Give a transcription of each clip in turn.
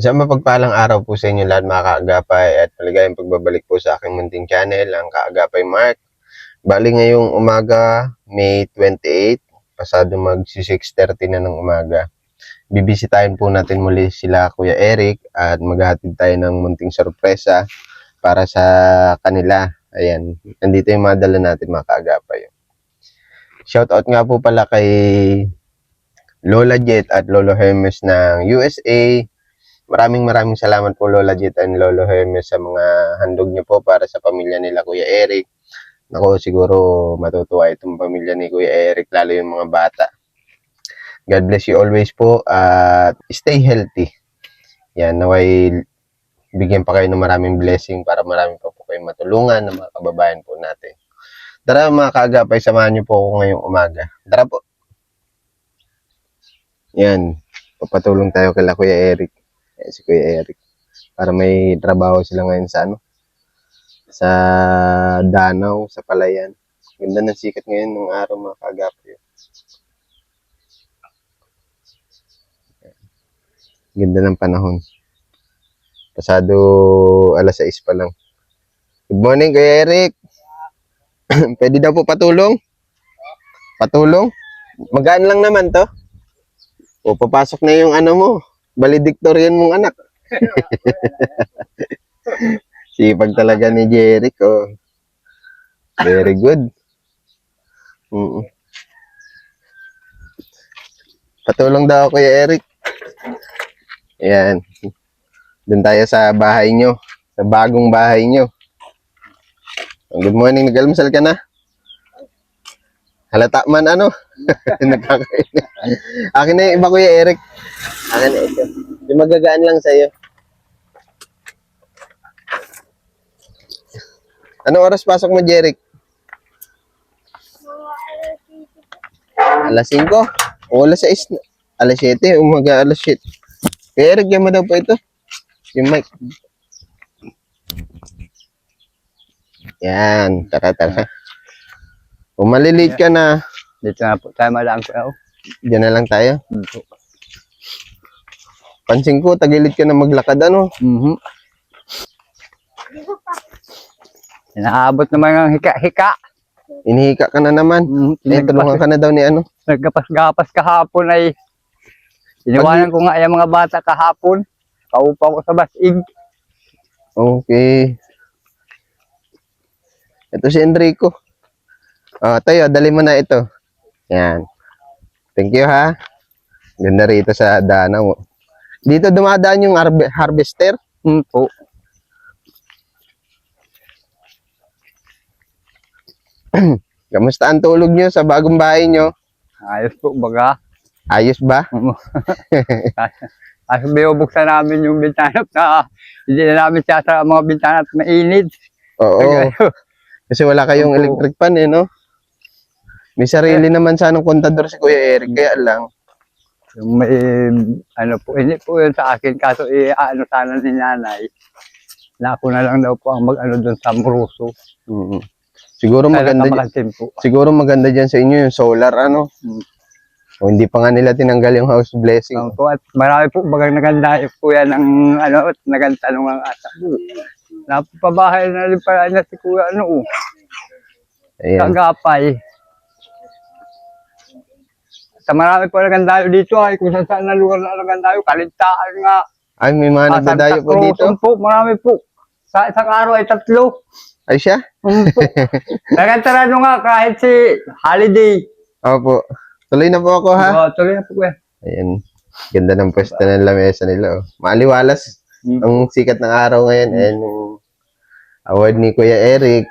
Isang mapagpalang araw po sa inyo lahat mga kaagapay at maligayang pagbabalik po sa aking munting channel, ang Kaagapay Mark. Bali ngayong umaga, May 28, pasado magsi 6:30 na ng umaga. Bibisitahin po natin muli sila Kuya Eric at maghahatid tayo ng munting sorpresa para sa kanila. Ayan, nandito yung mga dala natin mga kaagapay. Shoutout nga po pala kay Lola Jet at Lolo Hermes ng USA. Maraming salamat po Lola Jet and Lolo Hermes sa mga handog niyo po para sa pamilya nila Kuya Eric. Nako, siguro matutuwa itong pamilya ni Kuya Eric, lalo yung mga bata. God bless you always po at stay healthy. Yan, naway bigyan pa kayo ng maraming blessing para marami pa po kayong matulungan ng mga kababayan po natin. Tara mga kaagapay, samahan niyo po ako ngayong umaga. Tara po. Yan, papatulong tayo kay Kuya Eric. Si Kuya Eric. Para may trabaho sila ngayon sa sa Danau, sa Palayan. Ganda ng sikat ngayon ng araw mga kaagapay. Ganda ng panahon. Pasado alas 6 pa lang. Good morning Kuya Eric. Pwede daw po patulong? Patulong? Magaan lang naman to. O papasok na yung mo. Valedictorian mong anak. Sipag talaga ni Jeric, oh. Very good. Patulong daw Kuya Eric. Ayan. Doon tayo sa bahay nyo. Sa bagong bahay nyo. Good morning. Nag-almusal ka na? Halata man Nagkakain. Akin na yung iba Kuya Eric. Akin na ito. Yung magagaan lang sa'yo. Anong oras pasok mo, Jeric? Alas 5? O alas 6? Alas 7? Umaga alas 7. Kuya Eric, yan mo daw po ito. Yung mic. Yan. Tara. Kung malilate ka na. Dito na po tayo malang ko. Diyan na lang tayo. Pansin ko, tagilid ka na maglakad, Inaabot naman ang hika-hika. Inihika ka na naman. Tulungan ka na daw ni Naggapas-gapas kahapon ay iniwanan ko nga yung mga bata kahapon. Paupa ko sa basig. Okay. Ito si Enrico. Tayo, dali mo na ito. Yan. Thank you ha. Ganda rito sa Danau. Dito dumadaan yung harvester. Po. Kamusta ang tulog nyo sa bagong bahay nyo? Ayos po baga. Ayos ba? Kasi binubuksan namin yung bintana na hindi na namin siyasa mga bintana at mainit. Oo. Kasi wala kayong electric pan no? May sarili naman sanang kontador si Kuya Eric, kaya lang. Yung may, po, hindi po yun sa akin. Kaso, sana ni nanay. Na ako na lang daw po ang doon sa Muruso. Siguro maganda, siguro maganda dyan sa inyo yung solar, O hindi pa nga nila tinanggal yung house blessing. Po, at marami po, bagang naganda po yan ng, at naganda nung ang ata. Napabahay na rin pala niya si Kuya, Kaagapay. Sa marami po nagandayo dito ay kung saan na lugar na nagandayo, Kalintaan nga. Ay, may mga nagandayo po dito? Po, marami po. Sa isang araw ay 3. Ay siya? Nagantarado nga kahit si Holiday. Opo. Tuloy na po ako ha? Tuloy na po kuya. Ayan. Ganda ng pwesto ng lamesa nila. Maaliwalas. Ang sikat ng araw ngayon. Ayan yung award ni Kuya Eric.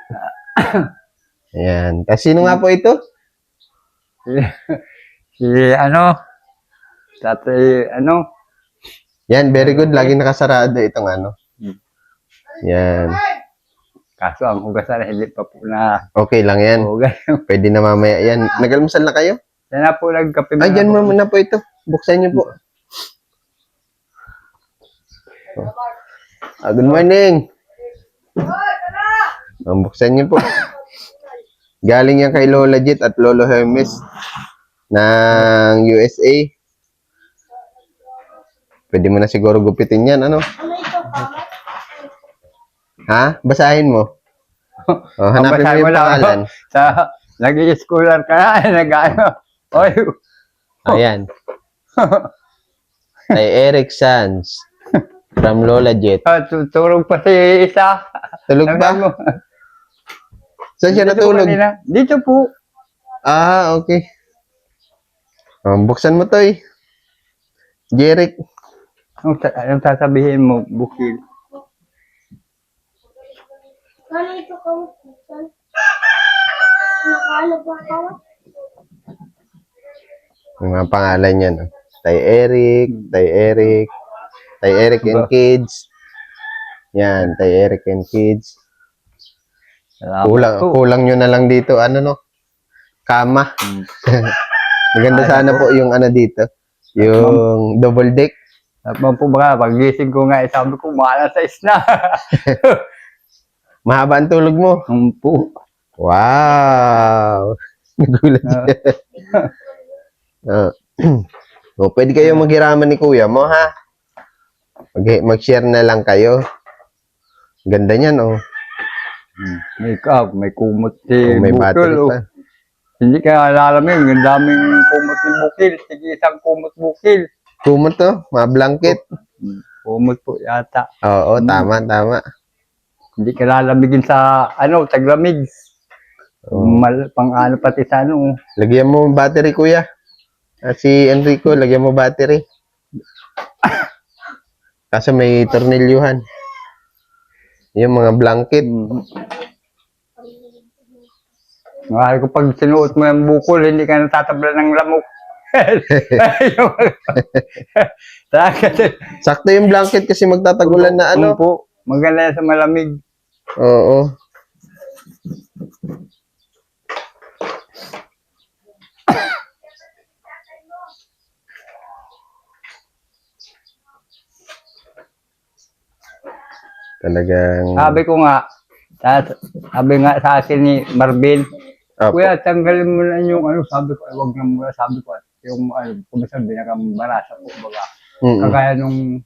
Ayan. Kasi sino nga po ito? Si Yan, very good. Laging nakasarado itong Yan. Kaso ang hugasan na hindi pa po na. Okay lang yan. Pwede na mamaya. Yan. Nag-almusal na kayo? Yan na po, nagkape. Ay, dyan mo na po ito. Buksan niyo po. Good morning. Buksan niyo po. Galing yan kay Lola Jet at Lolo Hermes ng USA. Pwede mo na siguro gupitin yan, ano? Ha? Basahin mo. Oh, hanapin mo Basahin yung lang, pangalan. Sa, nag-i-schooler ka na, nag-ano. Oy, Ayan. Kay Eric Sanz. From Lola Jet. tutulog pa si isa. Tulog Ano ba? mo? Saan siya Dito po natulog? kanina. Dito po. Ah, okay. Buksan mo to eh. Jeric. Anong sasabihin mo, Bukil? Ganito ka mo. Nakalo ba ka? Yung mga pangalan niya, no? Tay Eric, Tay Eric, Tay Eric and Kids. Yan, Tay Eric and Kids. Salamat po. Kulang nyo na lang dito, ano no? Kama. Maganda sana po yung ano dito. Yung double deck. Tapos po ba, pag-gising ko nga, sabi ko, mahal na size na. Mahaba ang tulog mo. Po. Wow! Nagulat siya. Pwede kayo maghiraman ni kuya mo, ha? Mag-share na lang kayo. Ganda niyan, oh. May cup, may kumot si May Bukil. battery Oh. pa. Hindi ka alalamin, ang daming kumot ni Bukil. Sige, isang kumot Bukil. Kumot to, mga blanket. Kumot po yata. Oo, tama, tama. Hindi ka lalamigin sa, taglamig. Pang ano pati sa ano. Lagyan mo battery, kuya. Si Enrico, lagyan mo battery. Kaso may tornilyuhan. Yung mga blanket. Mahal ko pag sinuot mo yung bukol, hindi ka natatabla ng lamok. Sakto yung blanket kasi magtatagulan na ano. Po, maganda yan sa malamig. Oo. Talagang... Sabi nga sa akin ni Marvin, Opo. Kuya, tanggalin mo na yung sabi ko, wag na muna, sabi ko, yung kung saan binakamarasa po, baga. Kagaya nung,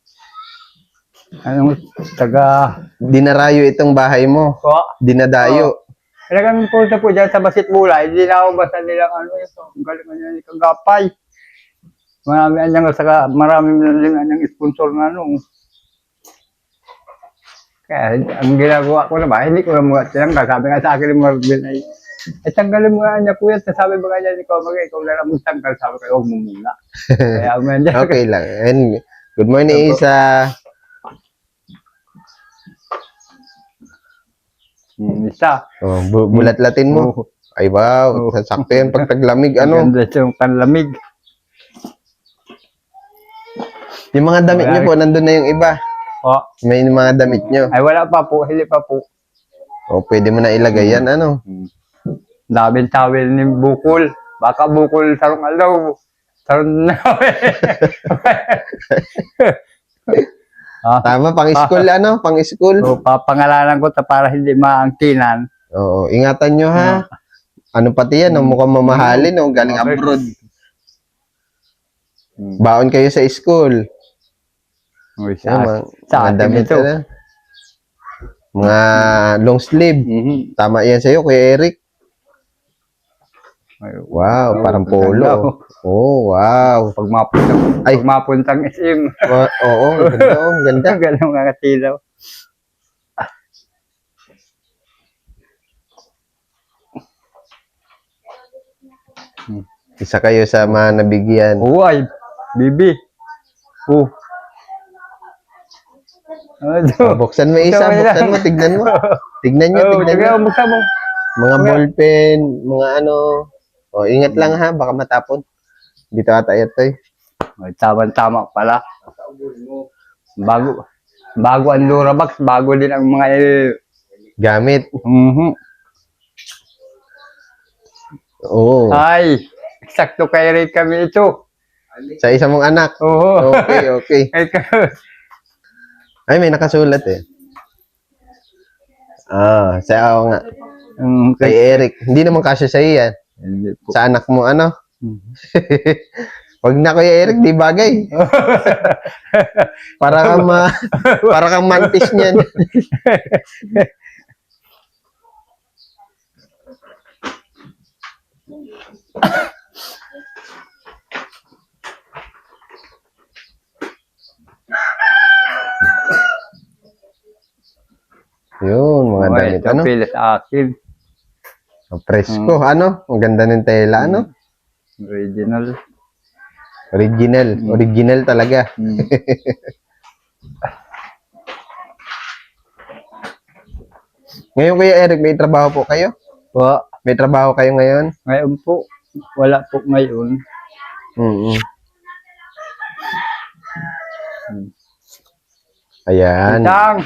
Dinarayo itong bahay mo. ko, Dinadayo. talagang punta po dyan sa Basit Bulay, hindi na ako basta nilang ito, ang galing na niya ni Kagapay. Marami anyang sponsor na Kaya ang ginagawa ko naman, hindi ko na mga tinanggal. Sabi nga sa akin ni Marvin ay tanggalin mo nga niya kuya. Sabi ba nga niya ni Komagay, ikaw na lang magtanggal. Sabi ko, huwag mo muna. Kaya Okay lang. And good morning, Isa. Isa. Bulat-latin mo. Ay, wow. Sakto yan pag taglamig. Ganda yung panlamig. Yung mga damit nyo po, nandun na yung iba. May mga damit nyo. Ay, wala pa po. Hindi pa po. Pwede mo na ilagay yan, ano? Daming tawel ni Bukol. Baka Bukol sarong alaw. Sarong na. Tama, pang-school, ano? Pang-school. So, papangalanan ko para hindi maangkinan. Oo, ingatan nyo, ha? Ano pati yan, mukhang mamahalin, galing abroad. Baon kayo sa school. Sa atin damit ito. na. Mga long sleeve. Tama yan sa'yo, Kuya Eric. Wow, parang polo. Oh, wow. Pag mapuntang SM. Oo, ganda, ganda. Ganun nga katilaw. Isa kayo sa mga nabigyan. Ay, Bibi. Buksan mo isa, buksan mo, tignan mo. Tignan nyo. Buksan mo. Mga ballpen, mga ano. Ingat lang ha, baka matapon. Dito ata ito eh. Tama pala. Bago ang Lurabox, bago din ang mga gamit. Oo. Ay, eksakto kay Ray kami ito. Sa isa mong anak. Oo. Okay. Ay, may nakasulat eh. Sa ako nga. Kay Eric. Hindi naman kasya sa yan. Sa anak mo, ano? Wag na Kuya Eric, di bagay. Para kang para kang mantis niyan. Yun, mga damit, ito ano? pila sa akin. Presko, ano? Ang ganda ng tela, ano? Original. Original talaga. Ngayon, Kuya Eric, may trabaho po kayo? May trabaho kayo ngayon? Ngayon po, wala po ngayon. Mm. Ayan. Isang.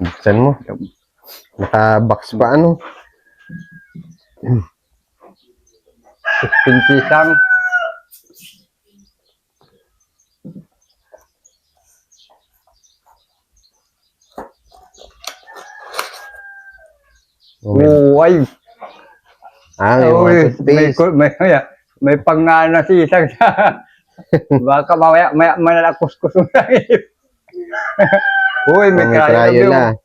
Buksan mo. Naka-box pa, ano? Isang. Oh, ay. May Uy, mga toothpaste. may pangana si isang sa baka mamaya manalakus-kus mo lang. Uy, may May krayo Crayola.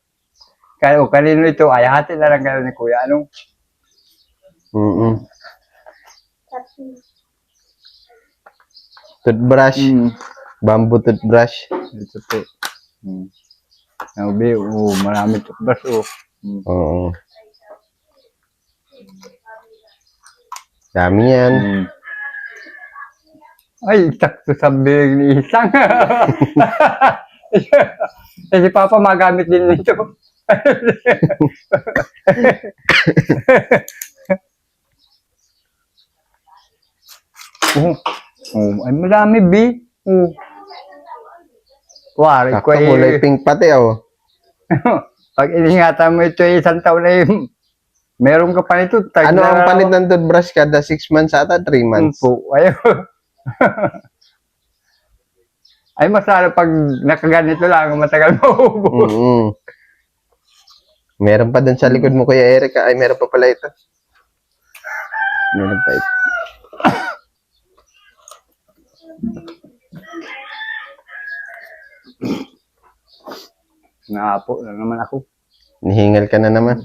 Kaya kanino ito? Ay, hati na lang kayo ni Kuya. Anong? Mm. Toothbrush. Bamboo toothbrush. Ito po. Nabi, marami toothbrush. Oo. Dami yan. Ay, sakto sa big ni isang. Si Papa magamit din nito. Ay madami, B. Wari ko Sakto, kulay pink pati, oh. Pag iningatan mo ito isang taon na yun, meron ka pa nito. Ano ang palit ng toothbrush kada 6 months ata? 3 months? Po, ayaw. Ay, masala pag nakaganito lang, matagal maubos. Meron pa dun sa likod mo, Kuya Eric. Ay, meron pa pala ito. Meron pa ito. Nahapo na naman ako. Nihingal ka na naman.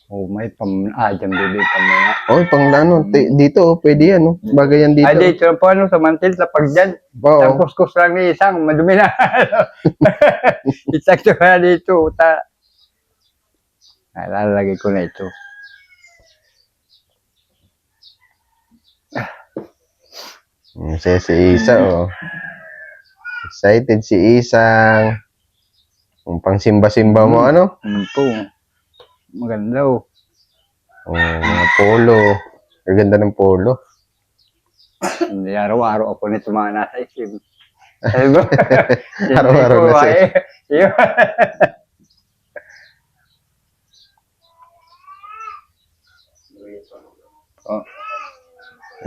May dyan bibig pa muna. Oh, pang ano, dito, oh, pwede yan, oh. Bagay yan dito. Ay, dito lang po, sa mantil, sa pagdyan. Oo. Ang kuskus lang ni isang, madumi na. Isang na dito. Lalagay ko na ito. Si Isa, oh. Excited si Isang. Kung pang simba-simba mo, ano? Po. Maganda, Mga polo. Ang ganda ng polo. Hindi araw-araw ako nito mga nasa isip. Diba? Araw-araw na siya.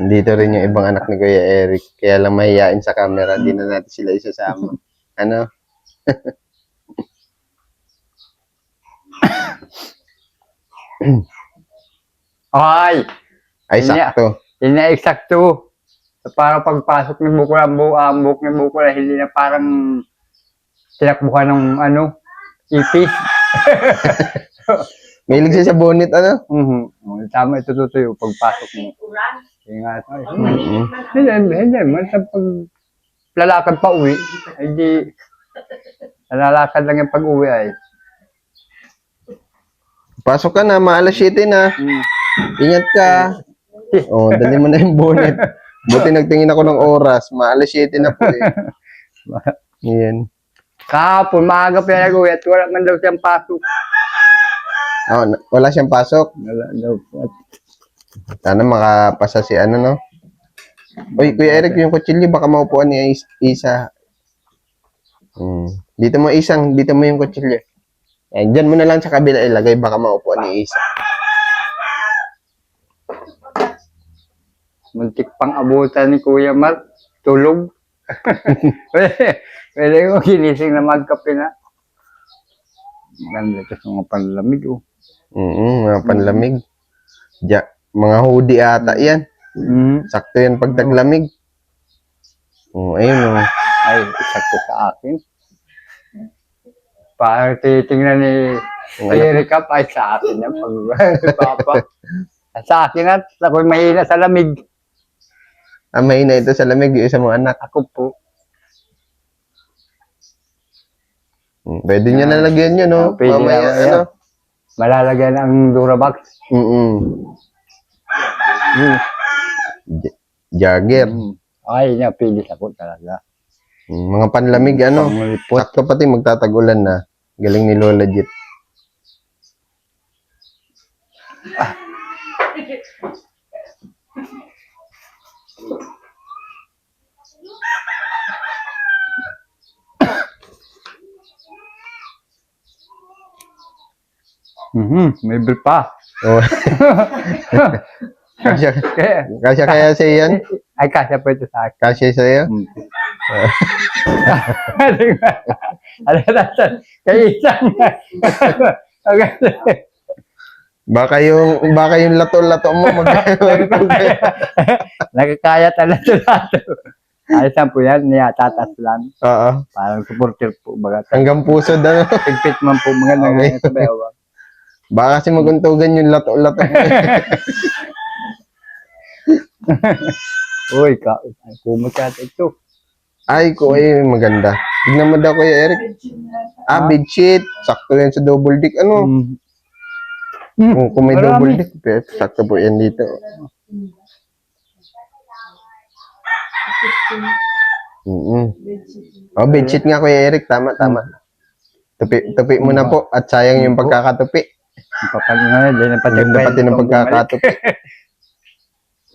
Dito rin yung ibang anak ni Kuya Eric. Kaya lang mahihain sa camera. Hindi na natin sila isasama. Ano? Ay! Ay, sakto. Hindi na eksakto. Parang pagpasok ng buko ng buhok ng buko na hindi na parang tinakbuhan ng ipis. Mahilig siya sa bonnet, ano? Tama, ito tutuyo pagpasok mo. Ingat. Mm-hmm. Hindi. Sa pag lalakad pa uwi, hindi lalakad lang yung pag-uwi ay. Pasok ka na, maalas 7 na. Ingat ka. Dali mo na yung bonnet. Buti nagtingin ako ng oras. Maalas 7 na po eh. Yan. Kahapon, maaga pa yan nag-uwi at wala man daw siyang pasok. Wala siyang pasok. Wala daw po. Sana makapasa si no? Uy, Kuya Eric, yung kutsilyo, baka maupuan ni Isa. Dito mo yung kutsilyo. Yan, dyan mo na lang sa kabila ilagay, baka maupuan ni Isa. Muntik pang abutan ni Kuya Mark. Tulog. Pwede ko ginising na magkape na. Ganda ito sa mga panlamig, Mga panlamig. Mga hoodie ata yan. Mm. Sakto yan pag taglamig. Ayun. Ay, sakto sa akin. Parang titingnan ni Erika pa ay sa akin yan. Papa. Sa akin at ako'y mahina sa lamig. Mahina ito sa lamig, yung isa mong anak. Ako po. Pwede nyo nalagyan yun, no? Pwede Mamaya, na, ano? Malalagyan ang Durabox. Jagger. Ay, napilis ako talaga. Mga panlamig, ano? Pangulipot. Sakto pati magtatagulan na. Galing ni Lola Jit. May bill pa. Oh. kasya, Kaya, kasya kaya sa'yo yan? ay, kasya po ito sa akin. Kasya sa'yo? Kaya isang. Baka yung lato-lato mo Nagkakaya talaga. Ayos lang po yan, niyatatas lang. Oo. Parang supporter po. Baga, Hanggang puso na. pigpit man po mga Okay. nangyayari. Baka kasi maguntugan yung lato-lato mo. Uy, pumunta ito. Ay, maganda. Tignan mo daw, Kuya Eric. Bedsheet. Sakto yan sa double dick. Ano? Kung may double dick, sakto po yan dito. Bedsheet nga, Kuya Eric. Tama. Tupi mo na po. At sayang yung pagkakatupi. Papalingan na, dyan ang Ganda pati ng pagkakatupi.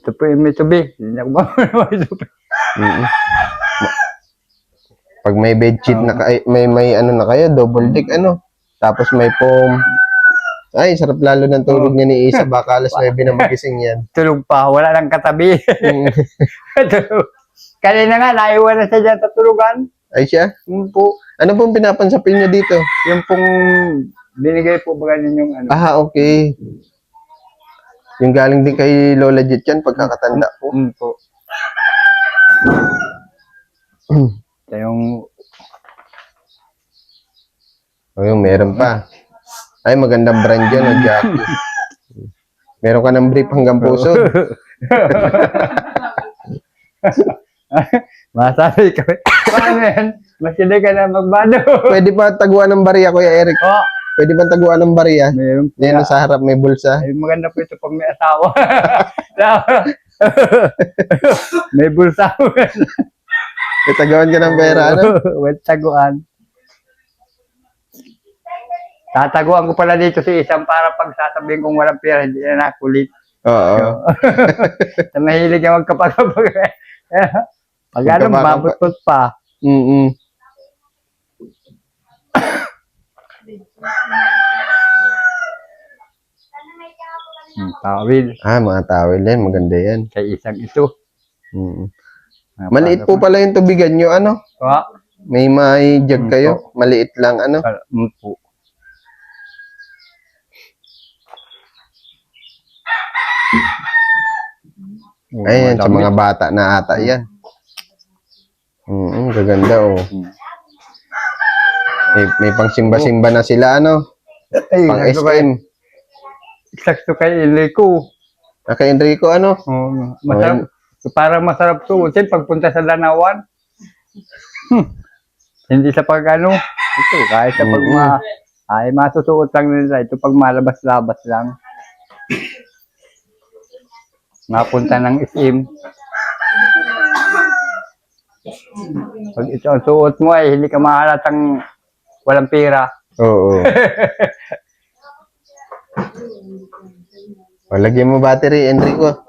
Tupi, may tubi. Hindi ako may tubi. Pag may bedsheet na may ano na kayo, double dick, ano? Tapos may foam. Ay, sarap lalo ng tulog niya ni Isa. Baka alas 9 na magising yan. Tulog pa, wala nang katabi. Kanina nga, naiwan na siya dyan sa tulugan. Ay siya? Yung po, Ano pong pinapansapin niyo dito? yung pong binigay po ba ninyong ano. Okay. Yung galing din kay Lola Jet yan, pagkakatanda po. Po. Ito yung, Yung meron pa. Ay, magandang brand yan, Jackie. Meron ka ng brief hanggang puso. masabi ka. Paano yan? Masili ka na magbado. Pwede pa taguan ng bariya, Kuya Eric. Oh, Pwede pa taguan ng bariya. meron po. Yan sa harap, may bulsa. Ay, maganda po ito pag may asawa. May bulsa. Tagawan ka ng pera, ano? Wait, taguan. Tataguan ko pala dito si isang para pag sasabihin kong walang pera, hindi na nakulit. Oo. Sa mahilig yung magkapag-kapag. Pag ano, mabutot pa. Tawil. Mga towel yan. Maganda yan. Sa isang ito. Maliit po pala yung tubigan nyo, ano? May jug kayo. Maliit lang, ano? Po. Ayan, sa mga bata na ata yan. Gaganda, oh. May pang simba-simba na sila, ano? Ay, Pang SM. Sakto kay Enrico. Kay Enrico, ano? Masarap. Parang masarap suotin pagpunta sa Lanawan. Hindi sa pag ano. Ito, kahit sa pag ay masusuot lang nila. Ito pag malabas-labas lang. Mapunta ng SM. Pag ito ang suot mo ay hindi ka mahalatang walang pera. Oo. Lagyan mo battery, Enrico.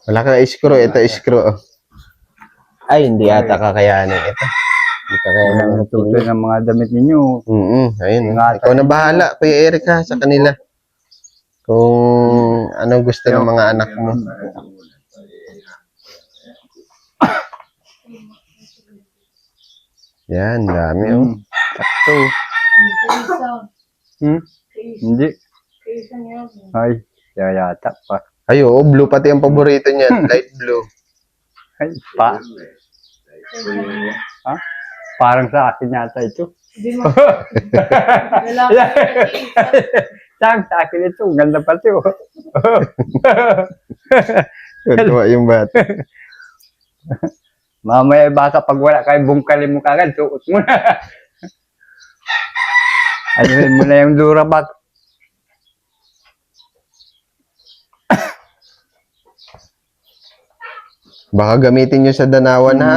Wala ka screw. Ito screw. Oh. Ay, hindi ata kakayanin ito. Hindi kakayanin ng Tutoy ng mga damit ninyo. Ayun. Ikaw na bahala, Kuya Eric, ha, sa kanila. Kung ano gusto ng mga anak mo. Yan, dami, oh. Sakto. Hindi. Isa niya. Ay, siya yata pa. Ay, oo, blue pati ang paborito niyan. Light blue. Ay, pa. Ha? Parang sa akin yata ito. Hindi mo. Lalaki. Sa akin ito. Ganda pati oh. Tuwa yung bata. Mamaya baka pag wala kayo bungkalin mo kagad, suot mo na. Ayun mo na yung Durabox. Baka gamitin nyo sa Danawan, ha?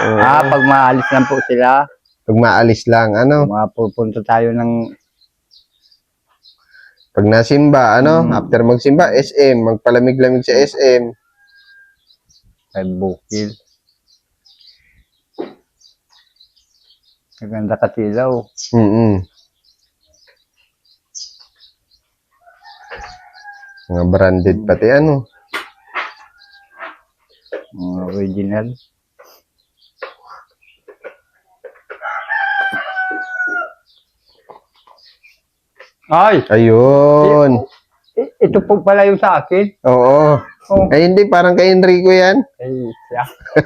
Oo. Pag maalis lang po sila, Pag maalis lang, ano? pupunta tayo ng Pag nasimba, ano? After magsimba, SM. Magpalamig-lamig sa SM. kay Bukil. Maganda ka silaw. Mga branded pati, ano? Mga original. Ay! Ayun. Ito po pala yung sa akin. Oo. Oh. Ay, hindi. Parang kay Enrico yan. Ay, siya.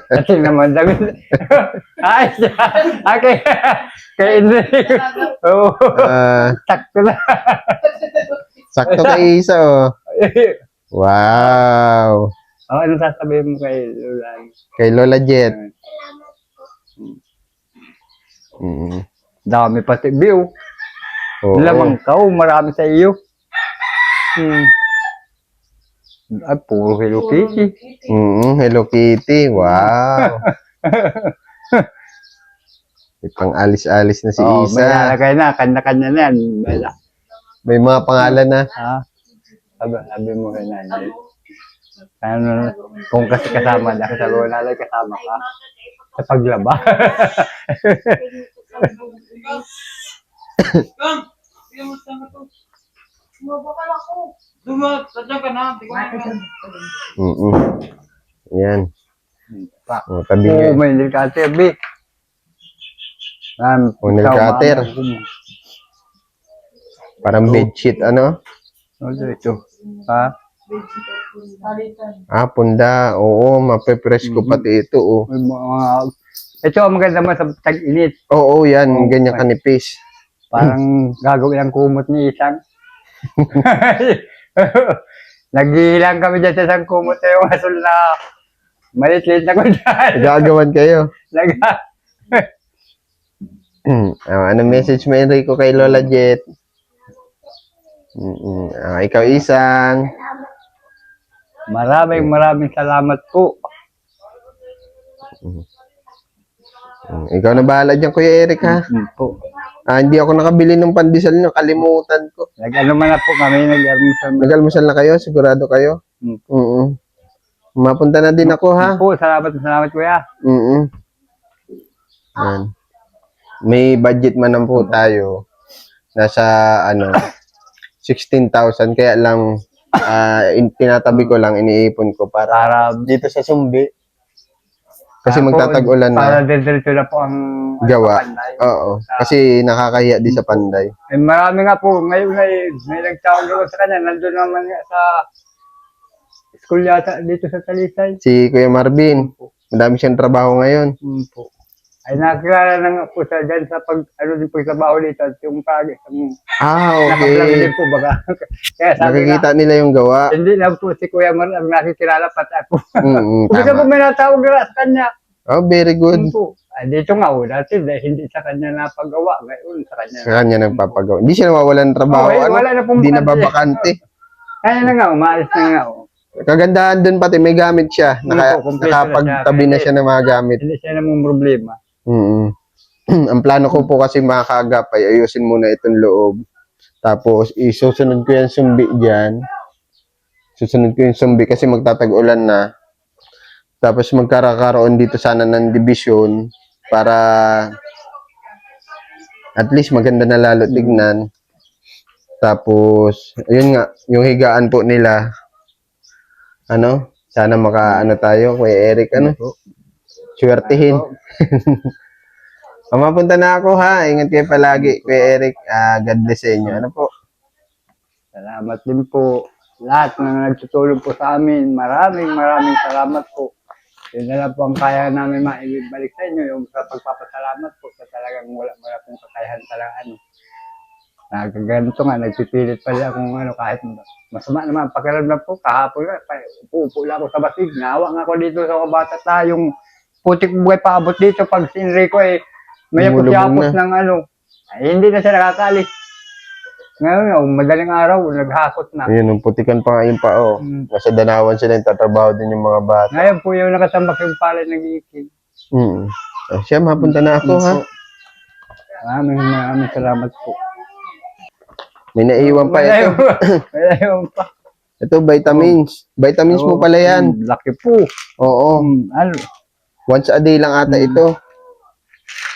Kasi naman damit. Ay, siya. Okay. Kay Enrico. Oo. Sakto na. Sakto kay Isa, oh. Wow. Ano sasabihin mo kay Lola? Kay Lola Jet. Mm. Dami pati view. Oo. Lamang ka, marami sa iyo. Ay, puro Hello Kitty. Hello Kitty. Wow. May pang-alis-alis na si May Isa. nalagay na, kanya-kanya na yan. Wala. May mga pangalan na. Ha? Sabi mo kay nanay. Ano, kung kasi kasama na, sabi mo nanay kasama ka. Sa paglaba. Bang! Kamusta na to? Mabakal ako. Sadyan ka na. Tingnan mo. Yan. Pa. O, tabi Oo, nyo. may nilkate, Bi. O, nilkater. Parang bedsheet, ano? Ano ito? Ha? Ah, punda. Oo, mape-press ko pati ito, oh. May mga... Ito ang maganda mo sa tag-init. Oo, yan. Oo, Ganyan kanipis. Parang gagawin ang kumot ni isang. Naghihilang kami dyan sa isang kumot na yung asul na malit-lit na kundan. Gagawan kayo. Naga. Ano message mo, Enrico, kay Lola Jet? Ikaw, Isang. Maraming salamat po. Ikaw na bahala dyan, Kuya Eric, ha? Po. Hindi ako nakabili ng pandesal nyo. Kalimutan ko. Nag-ano man na po kami, nag-almusal. Nag-almusal na kayo? Sigurado kayo? Mapunta na din ako, ha? Po, salamat kuya. Yan. May budget man lang po tayo. Nasa, 16,000. Kaya lang, tinatabi ko lang, iniipon ko para dito sa Sumbi. Kasi magtatag-ulan Para na diretso na po ang gawa. Panday. Oo. Kasi nakakahiya di sa Panday. Eh, marami nga po, ngayon may nagtawag ako sa kanya, nandun naman nga sa school yata dito sa Talisay. Si Kuya Marvin, madami siyang trabaho ngayon. Po. Ay nakilala na nga po siya dyan sa din po trabaho dito at yung nakablog Okay. din po baga. Kaya sabi Nakikita nila yung gawa. hindi na po si Kuya Mar ang nakikilala pati ako. Kasi po Tama. may natawag na sa kanya. Oh, very good. Po. Dito nga dati dahil hindi sa kanya napagawa. Ngayon sa kanya. Sa kanya nagpapagawa. Hindi siya nawawalan ng trabaho. Wala na pong Hindi na bakante. babakante. Kaya na nga, umalis na nga. Kagandahan dun pati may gamit siya. Kompleto na siya. Nakapagtabi na siya ng mga gamit. Hindi siya namang problema. Ang plano ko po kasi mga kaagapay, ayusin muna itong loob. Tapos, isusunod ko yung sumbi dyan. Susunod ko yung sumbi kasi magtatag-ulan na. Tapos, magkakaroon dito sana ng division para at least maganda na lalo tignan. Tapos, ayun nga, yung higaan po nila. Sana tayo, Kuya Eric, swertihin. Mapunta na ako, ha. Ingat kayo palagi, Kuya Eric. God bless sa inyo. Ano po? Salamat din po. Lahat na nagtutulong po sa amin. Maraming salamat po. Yun na lang po ang kaya namin maibalik sa inyo. Yung sa pagpapasalamat po sa talagang wala pong kakayahan talaga ano. Nagaganito nga, nagpipilit pa rin akong ano, kahit masama naman pakiramdam po. Kahapon nga, upo lang ako sa basig. Nawa nga ako dito sa kabata yung putik buhay paabot dito. Pag sinri ko may Lumulubog yapos ng ano. Ay, hindi na siya nakakalis. Ngayon, madaling araw, naghakot na. Ayun, yung putikan pa nga yung pao. Nasa danawan sila yung tatrabaho din yung mga bata. Ngayon po yung nakatambak yung palay nag-iikid. Siya, mapunta na ako, ha? Maraming salamat po. May naiwan pa ito. May naiwan pa. Ito, vitamins. Vitamins mo pala yan. Laki po. Oo. Ano? Once a day lang ata ito.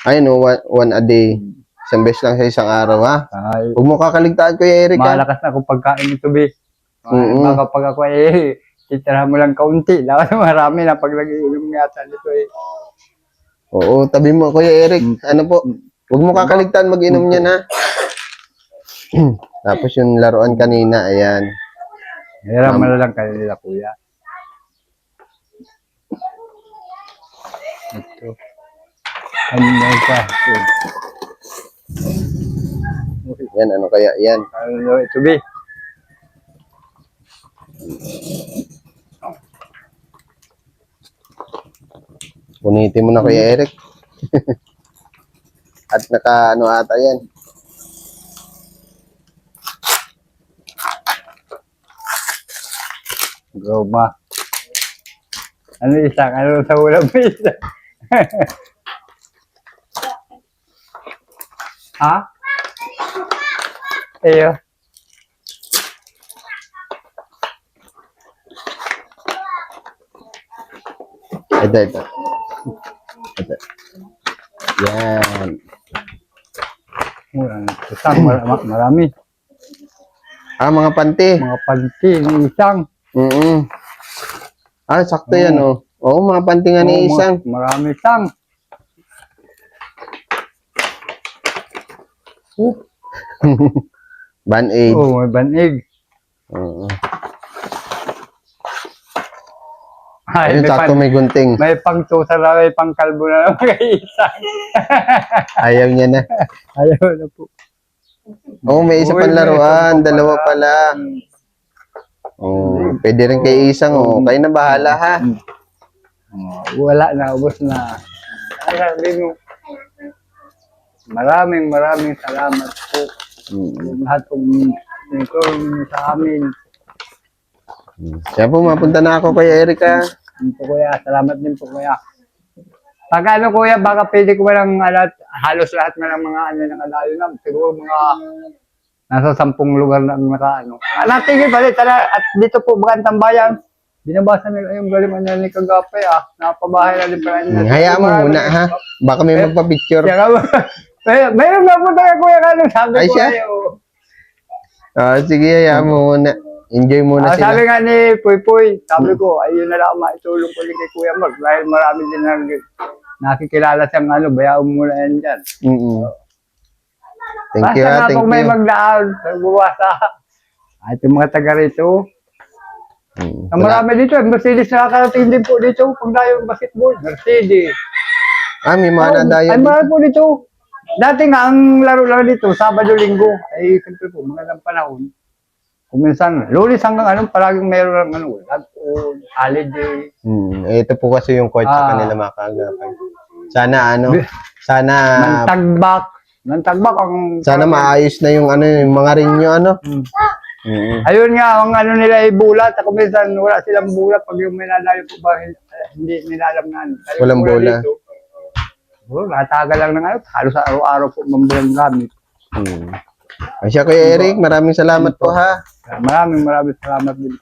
Ayun, one a day. Isang beses lang sa isang araw, ha? Ay, Huwag mo kakaligtaan, Kuya Eric, ha? malakas na akong pagkain nito, be. Mm-mm. Baka pag ako titirahan mo lang kaunti. Dapat marami na pag nag-iinom yata nito Oo, tabi mo, Kuya Eric. Ano po? Huwag mo kakaligtaan mag-inom niyan, ha? Tapos yung laruan kanina, ayan. Meron mo na lang kayo nila, kuya. Ito. Ano pa? Yan, ano kaya yan? Ano ito, be? Punitin mo na, Kuya Eric. At naka, ano ata yan? Goma. Ano isang? Ano sa ulam mo isa? Ha? Iyo. Ito. Yan. Isang marami. Mga panty. Mga panty ng isang. Sakto yan, oh. Oo, mga panty nga ni isang. Marami isang. Band-aid. May banig. Oo. Ay, Ayun, sakto may gunting. may pang-tusa na, may pang-kalbo na lang kay isang. Ayaw niya na. Ayaw na po. Oo, may isa Uy, pang may laruan. isa pa Dalawa pala. pala. Oo, pwede rin kay isang, oh. Kayo na bahala, ha? Wala na, ubos na. Ay, sabi mo. Maraming salamat po. Lahat po tulong sa amin. Siya po, mapunta na ako, Kuya Eric, ha? Yun po, kuya. Salamat din po, kuya. Pag ano, kuya, baka pwede ko lang halos lahat na ng mga ano nakalayo na. Siguro mga nasa 10 lugar na naka-ano. Natigil pa rin. At dito po, Bagantang Bayan. Binabasa nila yung galing ni Kagapay, Napabahay na din pala niya. Hayaan mo muna, ha? Baka may magpa-picture. Kaya mayroon na po tayo, kuya, sabi Ay, ko siya? Sige, hayaan mo muna. Enjoy muna sila. Sabi nga ni Puy, sabi ko, ayun na lang maitulong ko rin kay Kuya Mark dahil marami din na nakikilala siyang bayaan muna yan dyan. Thank you, Basta ha? Thank kung may you. magdaan, buwasa. At yung mga taga rito, ang marami dito, Mercedes nakakarating din po dito, pag tayo basketball, Mercedes. May mga nadayo. Ay, marami po dito. Dati nga, ang laro-laro dito, Sabado-Linggo, ay siyempre po, magandang panahon. Kung minsan, Lunes hanggang palaging mayroon ng holiday. Ito po kasi yung coach sa kanila makakagapay. Sana, Nantambak ang... sana maayos na yung yung mga ring nyo, Ayun nga, ang nila ay bulat. Ako minsan, wala silang bulat. Pag yung may nadayo po ba, hindi nila alam na. Walang bola. Natagal lang ng halos araw-araw po mambilang gamit. Siya, Kuya Eric, maraming salamat po, ha? Maraming salamat din.